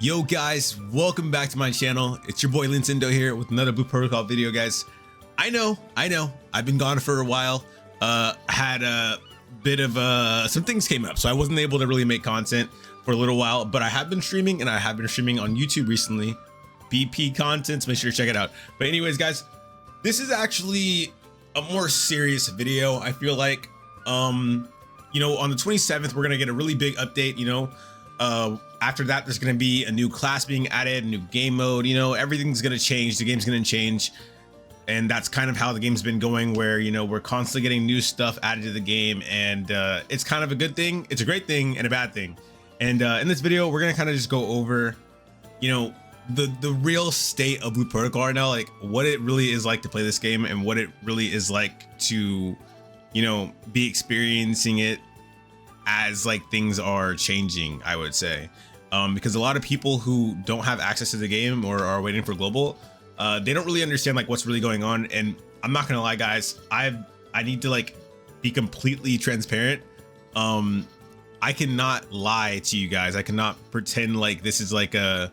Yo guys, welcome back to my channel. It's your boy Lincindo here with another Blue Protocol video, guys. I know, I've been gone for a while. Had a bit of some things came up, so I wasn't able to really make content for a little while, but I have been streaming, and I have been streaming on YouTube recently. BP content, so make sure to check it out. But anyways, guys, this is actually a more serious video. I feel like, you know, on the 27th, we're gonna get a really big update, you know. After that, there's going to be a new class being added, new game mode, you know, everything's going to change. The game's going to change. And that's kind of how the game's been going, where, you know, we're constantly getting new stuff added to the game. And it's kind of a good thing. It's a great thing and a bad thing. And in this video, we're going to kind of just go over, you know, the real state of Blue Protocol right now, like what it really is like to play this game and what it really is like to, you know, be experiencing it as like things are changing, I would say. Because a lot of people who don't have access to the game or are waiting for global, they don't really understand like what's really going on. And I'm not gonna lie, guys, I need to like be completely transparent. I cannot lie to you guys. I cannot pretend like this is like a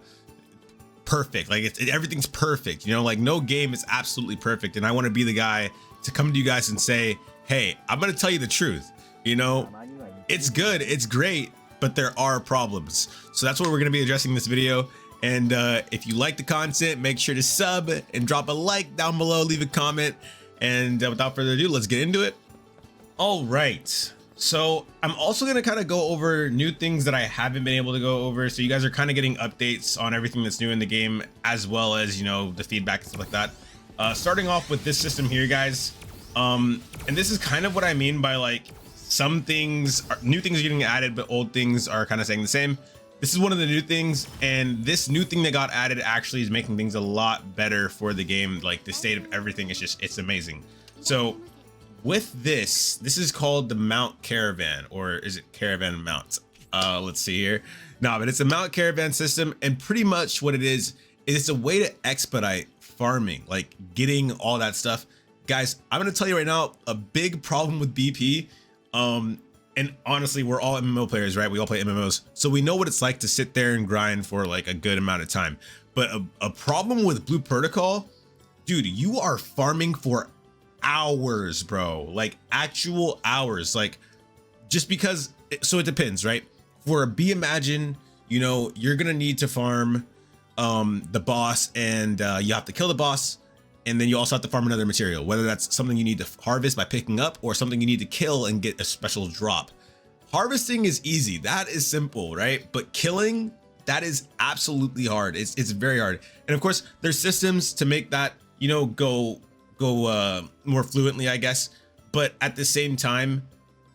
perfect, like everything's perfect, you know, like no game is absolutely perfect. And I want to be the guy to come to you guys and say, hey, I'm gonna tell you the truth. You know, it's good, it's great, but there are problems. So that's what we're gonna be addressing in this video. And if you like the content, make sure to sub and drop a like down below, leave a comment. And without further ado, let's get into it. All right, so I'm also gonna kind of go over new things that I haven't been able to go over. So you guys are kind of getting updates on everything that's new in the game, as well as, you know, the feedback and stuff like that. Starting off with this system here, guys. And this is kind of what I mean by like, some things are, new things are getting added, but old things are kind of staying the same. This is one of the new things, and this new thing that got added actually is making things a lot better for the game. Like the state of everything is just, it's amazing. So with this is called the Mount Caravan, or is it Caravan Mount? Let's see here. No, but it's a Mount Caravan system, and pretty much what it is it's a way to expedite farming, like getting all that stuff. Guys, I'm gonna tell you right now, a big problem with BP, and honestly, we're all MMO players, right? We all play MMOs, so we know what it's like to sit there and grind for like a good amount of time. But a problem with Blue Protocol, dude, you are farming for hours, bro, like actual hours. Like just because, so it depends, right? For a B Imagine, you know, you're gonna need to farm the boss, and you have to kill the boss. And then you also have to farm another material, whether that's something you need to harvest by picking up or something you need to kill and get a special drop. Harvesting is easy, that is simple, right? But killing, that is absolutely hard. It's very hard. And of course, there's systems to make that, you know, go more fluently, I guess. But at the same time,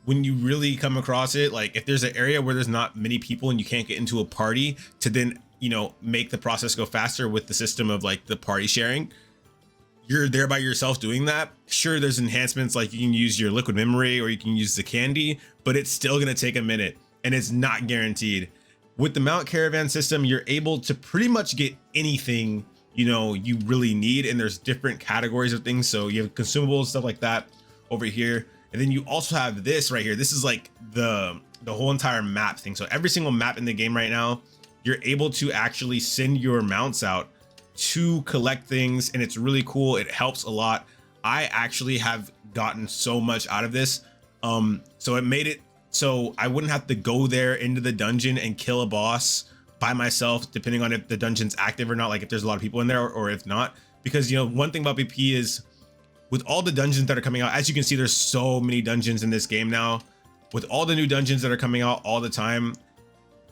when you really come across it, like if there's an area where there's not many people and you can't get into a party to then, you know, make the process go faster with the system of like the party sharing, you're there by yourself doing that. Sure, there's enhancements like you can use your liquid memory or you can use the candy, but it's still gonna take a minute and it's not guaranteed. With the Mount Caravan system, you're able to pretty much get anything, you know, you really need, and there's different categories of things. So you have consumables, stuff like that over here. And then you also have this right here. This is like the whole entire map thing. So every single map in the game right now, you're able to actually send your mounts out to collect things, and it's really cool. It helps a lot. I actually have gotten so much out of this. So it made it so I wouldn't have to go there into the dungeon and kill a boss by myself, depending on if the dungeon's active or not, like if there's a lot of people in there or if not. Because, you know, one thing about BP is with all the dungeons that are coming out, as you can see, there's so many dungeons in this game now. With all the new dungeons that are coming out all the time,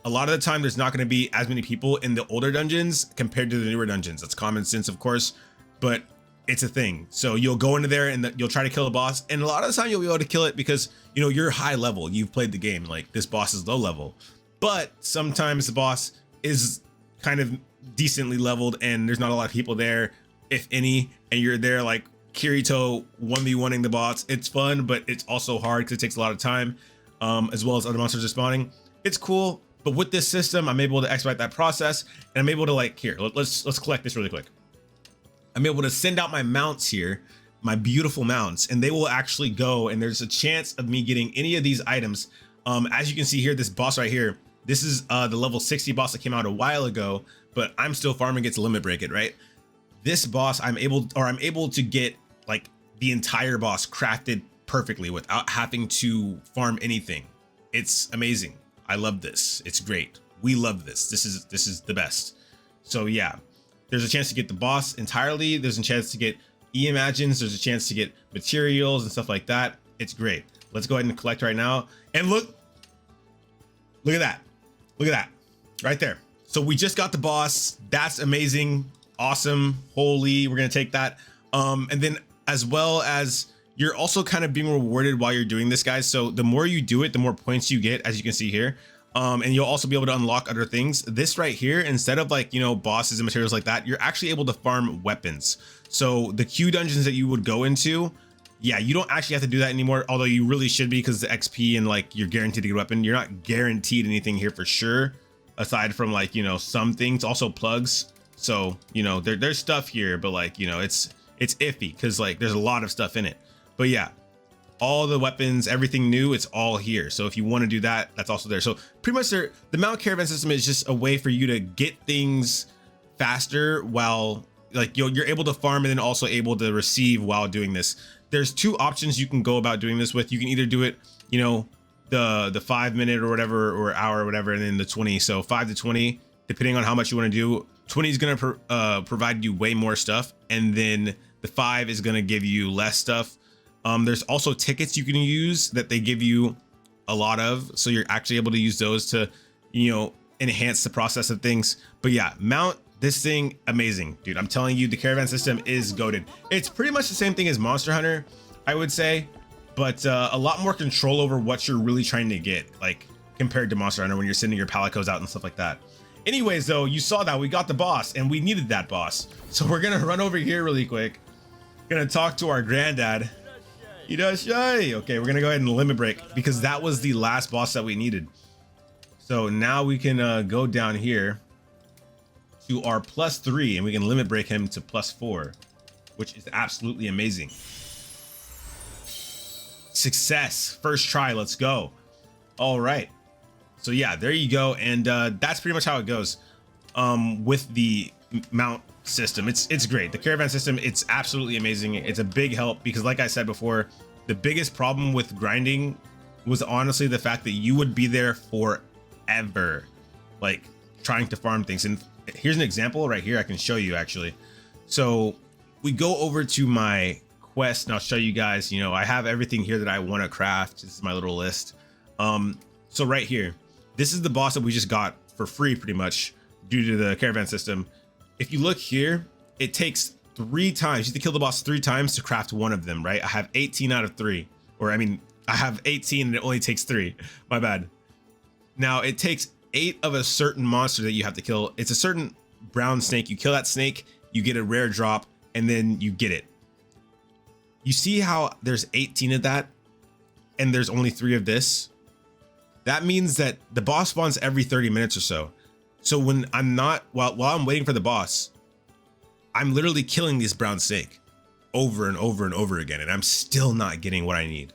a lot of the time there's not going to be as many people in the older dungeons compared to the newer dungeons. That's common sense, of course, but it's a thing. So you'll go into there and you'll try to kill a boss, and a lot of the time you'll be able to kill it because, you know, you're high level, you've played the game. Like this boss is low level, but sometimes the boss is kind of decently leveled and there's not a lot of people there, if any, and you're there like Kirito 1v1ing the boss. It's fun, but it's also hard because it takes a lot of time, as well as other monsters are spawning. It's cool. But with this system, I'm able to expedite that process, and I'm able to like, here, let's collect this really quick. I'm able to send out my mounts here, my beautiful mounts, and they will actually go, and there's a chance of me getting any of these items. As you can see here, this boss right here, This is the level 60 boss that came out a while ago, but I'm still farming it to limit break it, right? This boss, I'm able to get like the entire boss crafted perfectly without having to farm anything. It's amazing. I love this. It's great. We love this. This is the best. So yeah, there's a chance to get the boss entirely. There's a chance to get e-imagines. There's a chance to get materials and stuff like that. It's great. Let's go ahead and collect right now. And look at that. Look at that right there. So we just got the boss. That's amazing. Awesome. Holy, we're going to take that. And then as well as you're also kind of being rewarded while you're doing this, guys. So the more you do it, the more points you get, as you can see here. And you'll also be able to unlock other things. This right here, instead of like, you know, bosses and materials like that, you're actually able to farm weapons. So the Q dungeons that you would go into, yeah, you don't actually have to do that anymore, although you really should be, because the XP and like you're guaranteed to get a weapon. You're not guaranteed anything here for sure, aside from like, you know, some things, also plugs. So, you know, there's stuff here, but like, you know, it's iffy because like there's a lot of stuff in it. But yeah, all the weapons, everything new, it's all here. So if you want to do that, that's also there. So pretty much the Mount Caravan system is just a way for you to get things faster while like you're able to farm and then also able to receive while doing this. There's two options you can go about doing this with. You can either do it, you know, the 5 minute or whatever, or hour or whatever, and then the 20. So 5 to 20, depending on how much you want to do. 20 is going to provide you way more stuff, and then the 5 is going to give you less stuff. There's also tickets you can use that they give you a lot of, so you're actually able to use those to, you know, enhance the process of things. But yeah, mount this thing, amazing, dude. I'm telling you, the Caravan system is goated. It's pretty much the same thing as Monster Hunter, I would say, but a lot more control over what you're really trying to get, like compared to Monster Hunter when you're sending your palicos out and stuff like that. Anyways, though, you saw that we got the boss and we needed that boss, so we're gonna run over here really quick. Gonna talk to our granddad. Irashai. Okay, we're gonna go ahead and limit break because that was the last boss that we needed. So now we can go down here to our +3 and we can limit break him to +4, which is absolutely amazing. Success, first try, let's go. All right, so yeah, there you go. And that's pretty much how it goes with the mount system. It's great. The Caravan system, it's absolutely amazing. It's a big help because, like I said before, the biggest problem with grinding was honestly the fact that you would be there forever, like trying to farm things. And here's an example right here I can show you actually. So we go over to my quest and I'll show you guys, you know, I have everything here that I want to craft. This is my little list. So right here, this is the boss that we just got for free pretty much due to the Caravan system. If you look here, it takes 3 times. You have to kill the boss 3 times to craft one of them, right? I have 18 out of 3, or I mean, I have 18 and it only takes 3. My bad. Now it takes 8 of a certain monster that you have to kill. It's a certain brown snake. You kill that snake, you get a rare drop, and then you get it. You see how there's 18 of that, and there's only 3 of this? That means that the boss spawns every 30 minutes or so. So when I'm not, while I'm waiting for the boss, I'm literally killing this brown snake over and over and over again, and I'm still not getting what I need.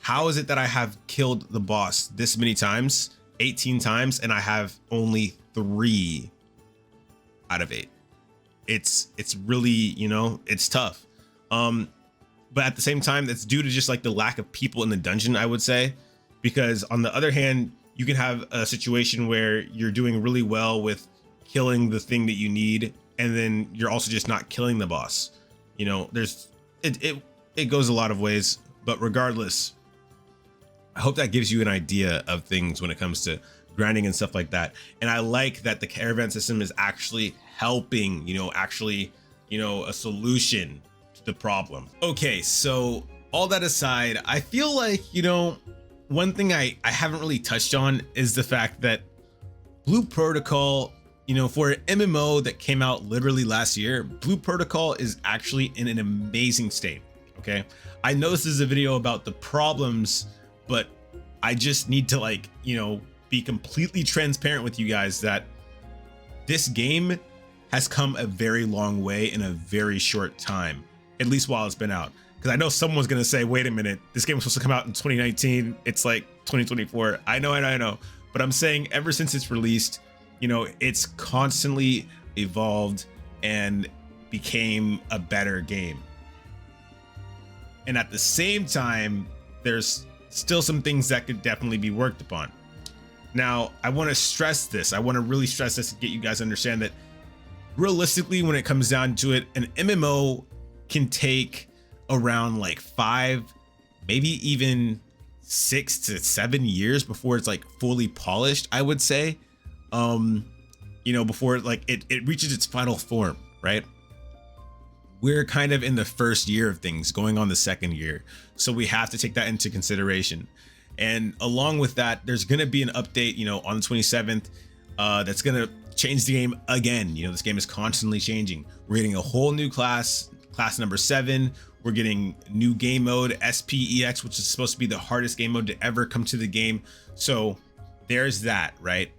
How is it that I have killed the boss this many times, 18 times, and I have only 3 out of 8? It's really, you know, it's tough. But at the same time, that's due to just like the lack of people in the dungeon, I would say, because on the other hand, you can have a situation where you're doing really well with killing the thing that you need, and then you're also just not killing the boss. You know, there's it goes a lot of ways, but regardless, I hope that gives you an idea of things when it comes to grinding and stuff like that. And I like that the Caravan system is actually helping, you know, actually, you know, a solution to the problem. Okay, so all that aside, I feel like, you know, one thing I haven't really touched on is the fact that Blue Protocol, you know, for an MMO that came out literally last year, Blue Protocol is actually in an amazing state. Okay, I know this is a video about the problems, but I just need to, like, you know, be completely transparent with you guys that this game has come a very long way in a very short time, at least while it's been out. Because I know someone's gonna say, wait a minute, this game was supposed to come out in 2019. It's like 2024. I know. but I'm saying ever since it's released, you know, it's constantly evolved and became a better game. And at the same time, there's still some things that could definitely be worked upon. Now, I want to stress this. I want to really stress this to get you guys to understand that realistically, when it comes down to it, an MMO can take around like 5, maybe even 6 to 7 years before it's like fully polished, I would say. You know, before like it reaches its final form, right? We're kind of in the first year of things, going on the second year. So we have to take that into consideration. And along with that, there's going to be an update, you know, on the 27th, that's going to change the game again. You know, this game is constantly changing. We're getting a whole new class number 7. We're getting new game mode, SPEX, which is supposed to be the hardest game mode to ever come to the game. So there's that, right?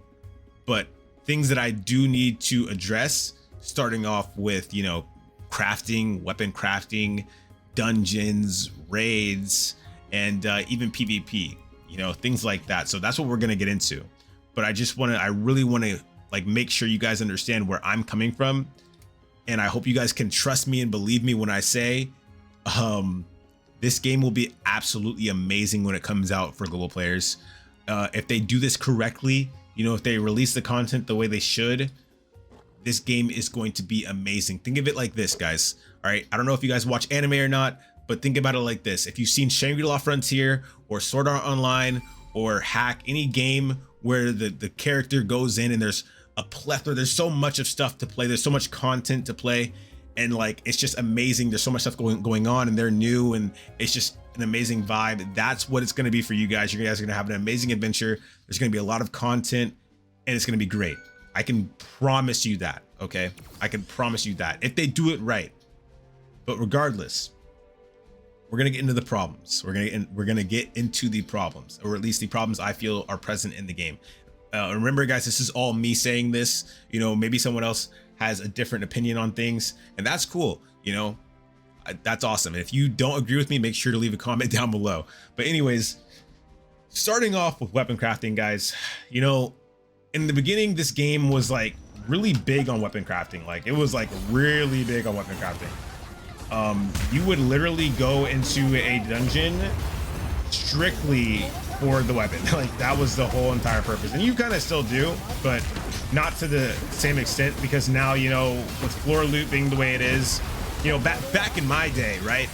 But things that I do need to address, starting off with, you know, crafting, weapon crafting, dungeons, raids, and even PvP, you know, things like that. So that's what we're going to get into. But I really want to like make sure you guys understand where I'm coming from. And I hope you guys can trust me and believe me when I say, this game will be absolutely amazing when it comes out for global players. If they do this correctly, you know, if they release the content the way they should, this game is going to be amazing. Think of it like this, guys. All right. I don't know if you guys watch anime or not, but think about it like this. If you've seen Shangri-La Frontier or Sword Art Online or Hack, any game where the character goes in and there's a plethora, there's so much of stuff to play. There's so much content to play. And like, it's just amazing. There's so much stuff going on and they're new and it's just an amazing vibe. That's what it's going to be for you guys. You guys are going to have an amazing adventure. There's going to be a lot of content and it's going to be great. I can promise you that. Okay. I can promise you that if they do it right. But regardless, we're going to get into the problems. We're going to get into the problems, or at least the problems I feel are present in the game. Remember guys, this is all me saying this, you know, maybe someone else has a different opinion on things and that's cool. You know, that's awesome. And if you don't agree with me, make sure to leave a comment down below. But anyways, starting off with weapon crafting, guys, you know, in the beginning, this game was like really big on weapon crafting. Like it was like really big on weapon crafting. You would literally go into a dungeon strictly for the weapon. Like that was the whole entire purpose. And you kind of still do, but not to the same extent, because now, you know, with floor loot being the way it is, you know, back in my day, right?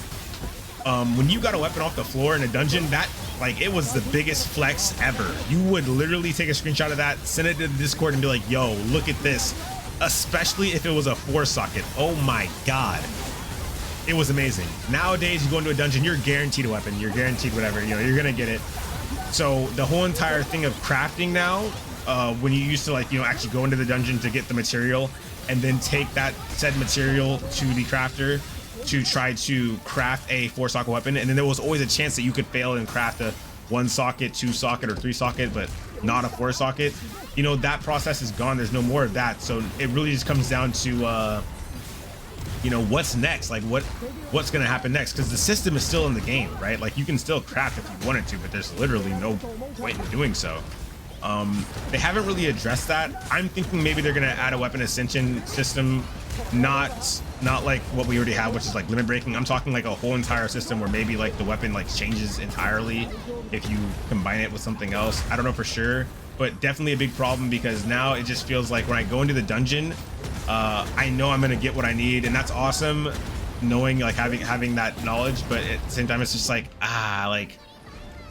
When you got a weapon off the floor in a dungeon, that like it was the biggest flex ever. You would literally take a screenshot of that, send it to the Discord and be like, yo, look at this. Especially if it was a 4-socket. Oh my God. It was amazing. Nowadays, you go into a dungeon, you're guaranteed a weapon. You're guaranteed whatever, you know, you're going to get it. So the whole entire thing of crafting now, when you used to like, you know, actually go into the dungeon to get the material and then take that said material to the crafter to try to craft a 4-socket weapon. And then there was always a chance that you could fail and craft a 1-socket, 2-socket, or 3-socket, but not a 4-socket. You know, that process is gone. There's no more of that. So it really just comes down to, you know, what's next? Like what's going to happen next? Because the system is still in the game, right? Like you can still craft if you wanted to, but there's literally no point in doing so. They haven't really addressed that. I'm thinking maybe they're going to add a weapon ascension system, not like what we already have, which is like limit breaking. I'm talking like a whole entire system where maybe like the weapon like changes entirely if you combine it with something else. I don't know for sure, but definitely a big problem, because now it just feels like when I go into the dungeon, I know I'm going to get what I need, and that's awesome, knowing like having that knowledge. But at the same time, it's just like,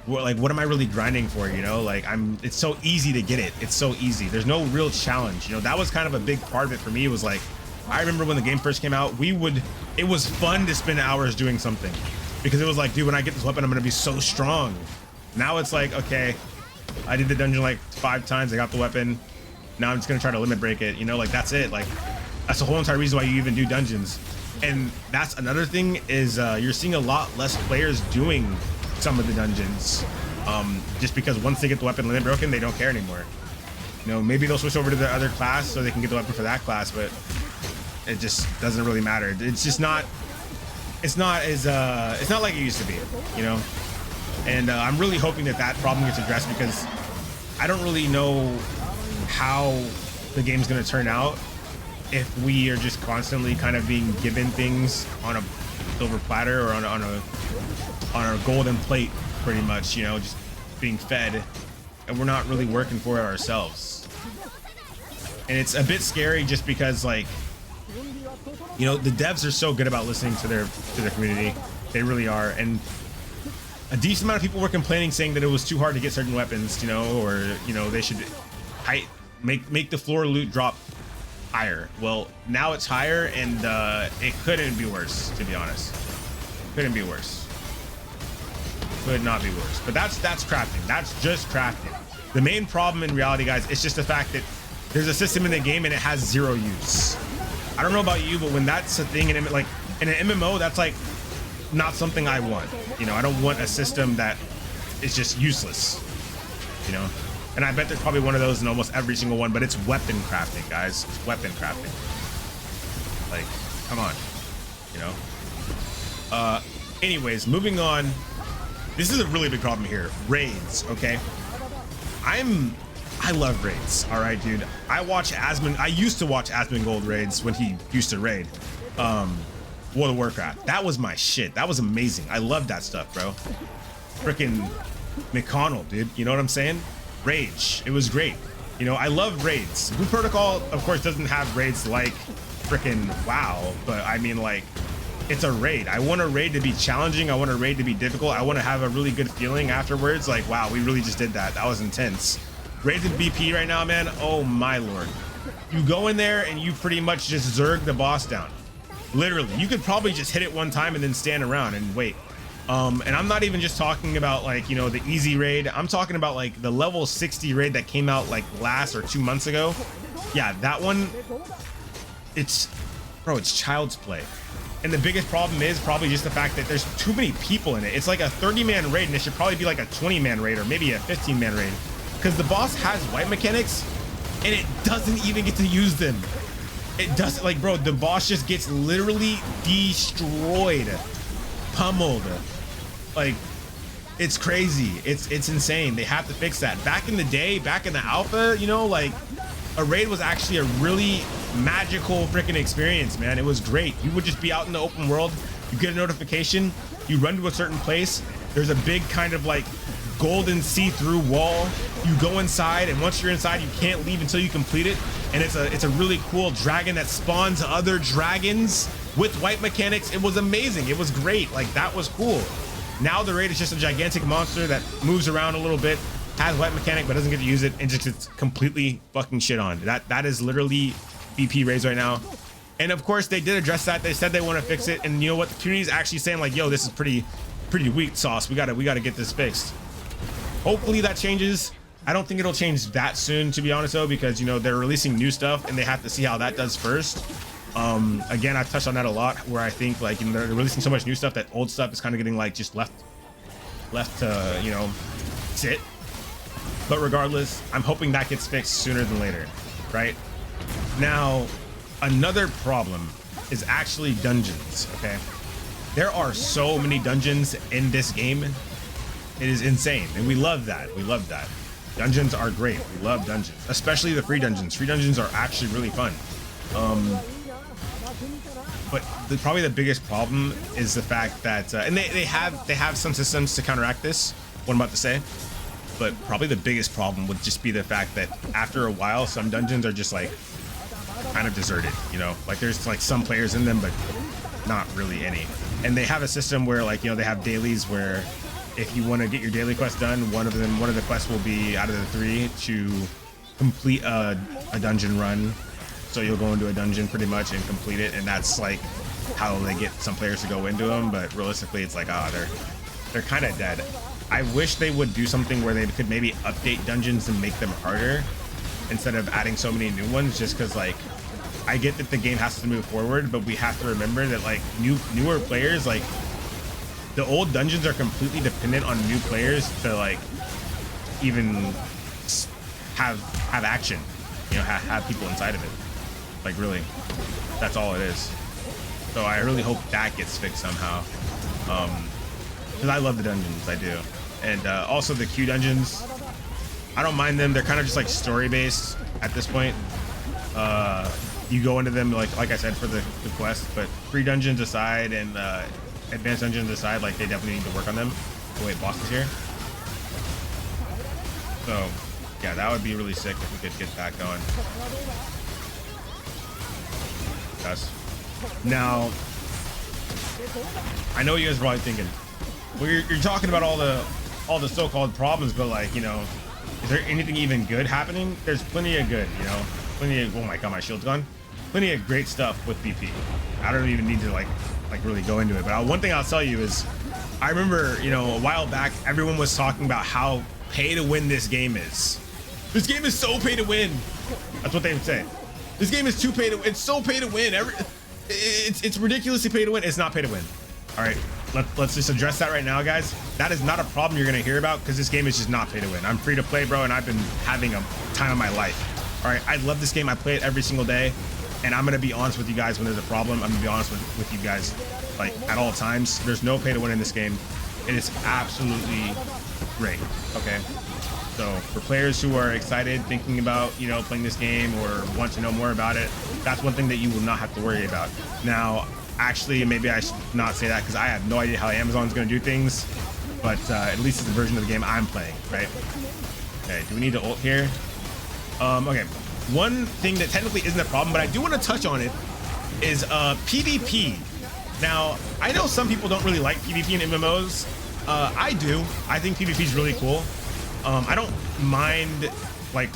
what am I really grinding for? You know, like it's so easy to get it. It's so easy. There's no real challenge. You know, that was kind of a big part of it for me. It was like, I remember when the game first came out, it was fun to spend hours doing something, because it was like, dude, when I get this weapon, I'm going to be so strong. Now it's like, okay, I did the dungeon like 5 times. I got the weapon. Now I'm just going to try to limit break it. You know, like that's it. Like that's the whole entire reason why you even do dungeons. And that's another thing is you're seeing a lot less players doing some of the dungeons, just because once they get the weapon limit broken, they don't care anymore. You know, maybe they'll switch over to the other class so they can get the weapon for that class, but it just doesn't really matter. It's just not, it's not like it used to be, you know? And I'm really hoping that problem gets addressed, because I don't really know how the game's going to turn out if we are just constantly kind of being given things on a silver platter or on a golden plate, pretty much, you know, just being fed, and we're not really working for it ourselves. And it's a bit scary just because, like, you know, the devs are so good about listening to their community. They really are. And a decent amount of people were complaining, saying that it was too hard to get certain weapons, you know, or, you know, they should make the floor loot drop higher. Well, now it's higher, and it couldn't be worse, to be honest. Couldn't be worse. Could not be worse. But that's crafting. That's just crafting. The main problem in reality, guys, it's just the fact that there's a system in the game and it has zero use. I don't know about you, but when that's a thing in like in an MMO, that's like not something I want. You know, I don't want a system that is just useless, you know. And I bet there's probably one of those in almost every single one, but it's weapon crafting, guys. It's weapon crafting. Like, come on, you know. Anyways, moving on. This is a really big problem here. Raids, okay? I love raids, all right, dude. I used to watch Asmongold raids when he used to raid World of Warcraft. That was my shit. That was amazing. I love that stuff, bro. Freaking McConnell, dude. You know what I'm saying? Rage. It was great. You know, I love raids. Blue Protocol, of course, doesn't have raids like freaking WoW, but I mean, like, it's a raid. I want a raid to be challenging. I want a raid to be difficult. I want to have a really good feeling afterwards. Like, wow, we really just did that. That was intense. Raids in BP right now, man. Oh my lord. You go in there and you pretty much just zerg the boss down. Literally, you could probably just hit it one time and then stand around and wait. And I'm not even just talking about, like, you know, the easy raid. I'm talking about like the level 60 raid that came out like last or 2 months ago. Yeah, that one. It's child's play. And the biggest problem is probably just the fact that there's too many people in it. It's like a 30-man raid, and it should probably be like a 20-man raid or maybe a 15-man raid. Because the boss has white mechanics, and it doesn't even get to use them. It doesn't, like, bro, the boss just gets literally destroyed, pummeled. Like, it's crazy. It's insane. They have to fix that. Back in the day, back in the alpha, you know, like, a raid was actually a really magical freaking experience, man. It was great. You would just be out in the open world, you get a notification, you run to a certain place, there's a big kind of like golden see-through wall, you go inside, and once you're inside, you can't leave until you complete it. And it's a really cool dragon that spawns other dragons with white mechanics. It was amazing. It was great. Like, that was cool. Now the raid is just a gigantic monster that moves around a little bit, has white mechanic but doesn't get to use it, and just gets completely fucking shit on. That is literally BP raids right now. And of course they did address that. They said they want to fix it, and you know what, the community is actually saying, like, yo, this is pretty weak sauce. We gotta get this fixed. Hopefully that changes. I don't think it'll change that soon, to be honest, though, because, you know, they're releasing new stuff and they have to see how that does first. Again, I've touched on that a lot, where I think, like, you know, they're releasing so much new stuff that old stuff is kind of getting, like, just left to, you know, sit. But regardless, I'm hoping that gets fixed sooner than later, right? Now, another problem is actually dungeons, okay? There are so many dungeons in this game. It is insane, and we love that. We love that. Dungeons are great. We love dungeons, especially the free dungeons. Free dungeons are actually really fun. But probably the biggest problem is the fact that, and they have some systems to counteract this, what I'm about to say. But probably the biggest problem would just be the fact that after a while, some dungeons are just like kind of deserted, you know, like there's like some players in them, but not really any. And they have a system where, like, you know, they have dailies where if you want to get your daily quest done, one of the quests will be out of the 3 to complete a dungeon run. So you'll go into a dungeon pretty much and complete it, and that's like how they get some players to go into them. But realistically, it's like, they're kind of dead. I wish they would do something where they could maybe update dungeons and make them harder instead of adding so many new ones, just because, like, I get that the game has to move forward, but we have to remember that, like, newer players, like, the old dungeons are completely dependent on new players to, like, even have action, you know, have people inside of it. Like, really, that's all it is. So I really hope that gets fixed somehow. Because I love the dungeons, I do. And also the queue dungeons, I don't mind them. They're kind of just like story based at this point. You go into them like I said for the quest, but free dungeons aside and advanced dungeons aside, like they definitely need to work on them. Oh wait, boss is here. So yeah, that would be really sick if we could get that going. Yes. Now, I know you guys are probably thinking, well, you're talking about all the so-called problems, but like, you know, is there anything even good happening? There's plenty of good, you know, plenty of, oh my god, my shield's gone. Plenty of great stuff with BP. I don't even need to like really go into it, but one thing I'll tell you is, I remember, you know, a while back, everyone was talking about how pay to win this game is. This game is so pay to win. That's what they would say. This game is too pay to. It's so pay to win. It's ridiculously pay to win. It's not pay to win. All right, let's just address that right now, guys. That is not a problem you're gonna hear about because this game is just not pay to win. I'm free to play, bro, and I've been having a time of my life. All right, I love this game. I play it every single day, and I'm gonna be honest with you guys when there's a problem. I'm gonna be honest with you guys, like at all times. There's no pay to win in this game. It is absolutely great. Okay. So for players who are excited, thinking about, you know, playing this game or want to know more about it, that's one thing that you will not have to worry about. Now, actually, maybe I should not say that because I have no idea how Amazon's going to do things, but at least it's the version of the game I'm playing, right? Okay, do we need to ult here? Okay, one thing that technically isn't a problem, but I do want to touch on it, is PvP. Now, I know some people don't really like PvP in MMOs. I do. I think PvP is really cool. I don't mind like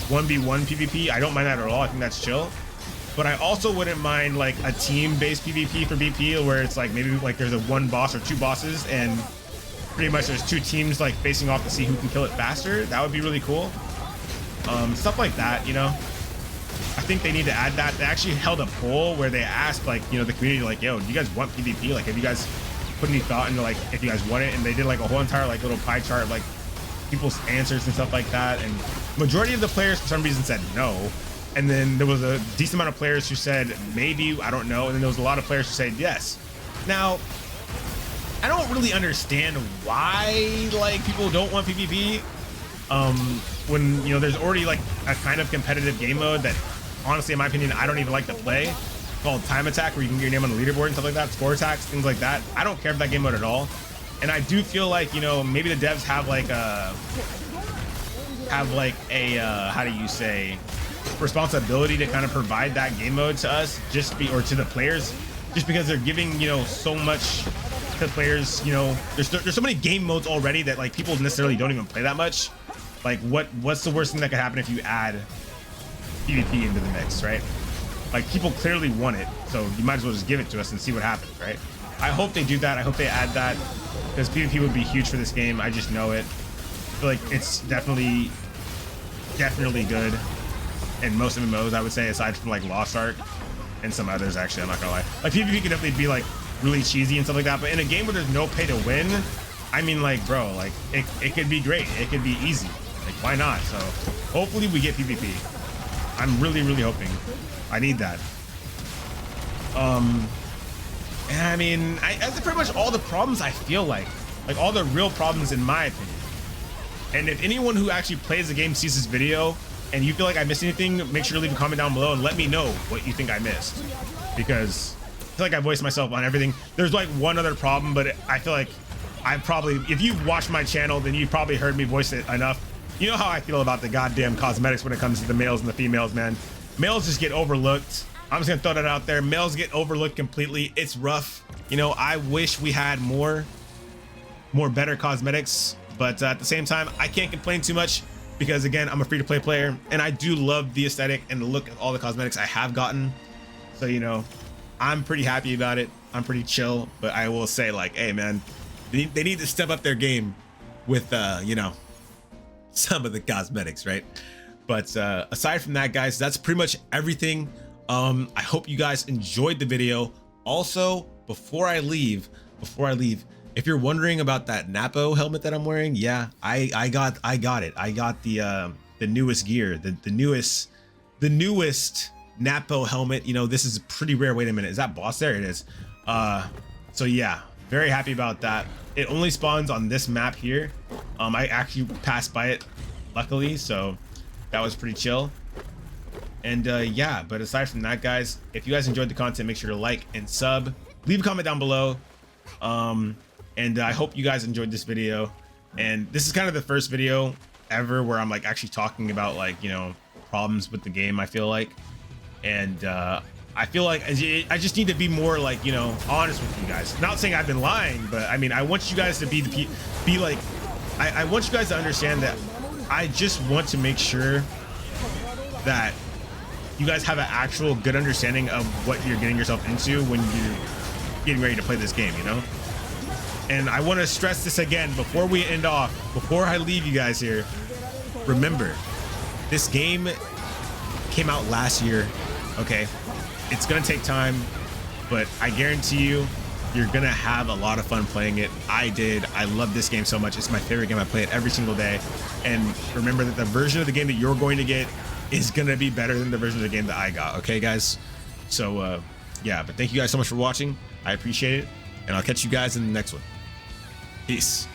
1v1 PvP. I don't mind that at all. I think that's chill. But I also wouldn't mind like a team-based PvP for BP where it's like maybe like there's a one boss or two bosses and pretty much there's two teams like facing off to see who can kill it faster. That would be really cool. Stuff like that, you know. I think they need to add that. They actually held a poll where they asked like, you know, the community like, yo, do you guys want PvP? Like, have you guys put any thought into like if you guys want it? And they did like a whole entire like little pie chart like people's answers and stuff like that, and majority of the players for some reason said no, and then there was a decent amount of players who said maybe, I don't know, and then there was a lot of players who said yes. Now, I don't really understand why like people don't want PvP when, you know, there's already like a kind of competitive game mode that honestly, in my opinion, I don't even like to play, called Time Attack, where you can get your name on the leaderboard and stuff like that, score attacks, things like that. I don't care for that game mode at all. And I do feel like, you know, maybe the devs have like a how do you say, responsibility to kind of provide that game mode to us, or to the players, just because they're giving, you know, so much to players. You know, there's so many game modes already that like people necessarily don't even play that much. Like what's the worst thing that could happen if you add PvP into the mix, right? Like people clearly want it, so you might as well just give it to us and see what happens, right? I hope they do that. I hope they add that, because PvP would be huge for this game. I just know it. I feel like it's definitely good in most MMOs, I would say, aside from like Lost Ark and some others. Actually, I'm not gonna lie. Like PvP can definitely be like really cheesy and stuff like that, but in a game where there's no pay to win, I mean, like, bro, like it could be great. It could be easy. Like, why not? So hopefully we get PvP. I'm really hoping. I need that. And I mean, that's pretty much all the problems I feel like all the real problems in my opinion. And if anyone who actually plays the game sees this video and you feel like I missed anything, make sure to leave a comment down below and let me know what you think I missed, because I feel like I voiced myself on everything. There's like one other problem, but I feel like I probably, if you've watched my channel, then you've probably heard me voice it enough. You know how I feel about the goddamn cosmetics when it comes to the males and the females, man. Males just get overlooked. I'm just gonna throw that out there. Males get overlooked completely. It's rough. You know, I wish we had more better cosmetics, but at the same time, I can't complain too much because again, I'm a free-to-play player and I do love the aesthetic and the look of all the cosmetics I have gotten. So, you know, I'm pretty happy about it. I'm pretty chill, but I will say, like, hey man, they need to step up their game with you know, some of the cosmetics, right? But aside from that, guys, that's pretty much everything. I hope you guys enjoyed the video. Also, before I leave, if you're wondering about that Namco helmet that I'm wearing, yeah, I got it. I got the newest gear, the newest Namco helmet. You know, this is a pretty rare. Wait a minute, is that boss? There it is. So yeah, very happy about that. It only spawns on this map here. I actually passed by it luckily, so that was pretty chill. And yeah, but aside from that, guys, if you guys enjoyed the content, make sure to like and sub, leave a comment down below. And I hope you guys enjoyed this video. And this is kind of the first video ever where I'm like actually talking about, like, you know, problems with the game, I feel like. And I feel like I just need to be more, like, you know, honest with you guys. Not saying I've been lying, but I mean, I want you guys to be like, I want you guys to understand that I just want to make sure that you guys have an actual good understanding of what you're getting yourself into when you're getting ready to play this game, you know? And I want to stress this again before we end off, before I leave you guys here. Remember, this game came out last year, okay? It's gonna take time, but I guarantee you, you're gonna have a lot of fun playing it. I did. I love this game so much. It's my favorite game. I play it every single day. And remember that the version of the game that you're going to get is gonna be better than the version of the game that I got, okay, guys? So yeah, but thank you guys so much for watching. I appreciate it, and I'll catch you guys in the next one. Peace.